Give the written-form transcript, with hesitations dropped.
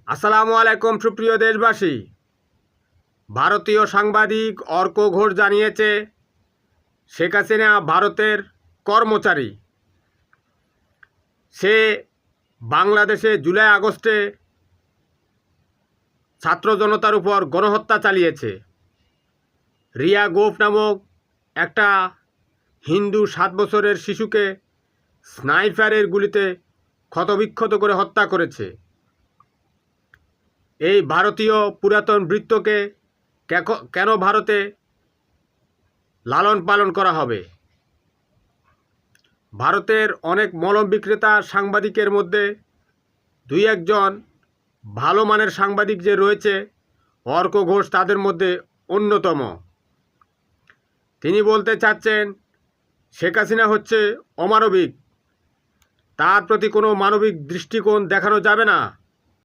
আসসালামু আলাইকুম সুপ্রিয় দেশবাসী। ভারতীয় সাংবাদিক অর্ক ঘোষ জানিয়েছে শেখ হাসিনা ভারতের কর্মচারী। সে বাংলাদেশে জুলাই আগস্টে ছাত্র জনতার উপর গণহত্যা চালিয়েছে। রিয়া গোপ নামক একটা হিন্দু 7 বছরের শিশুকে স্নাইপারের গুলিতে ক্ষতবিক্ষত করে হত্যা করেছে। এই ভারতীয় পুরাতন বৃত্তকে কেন ভারতে লালন পালন করা হবে? ভারতের অনেক মলম বিক্রেতা সাংবাদিকের মধ্যে দুই একজন ভালো মানের সাংবাদিক যে রয়েছে, অর্ক ঘোষ তাদের মধ্যে অন্যতম। তিনি বলতে চাচ্ছেন শেখ হাসিনা হচ্ছে অমানবিক, তার প্রতি কোনো মানবিক দৃষ্টিকোণ দেখানো যাবে না।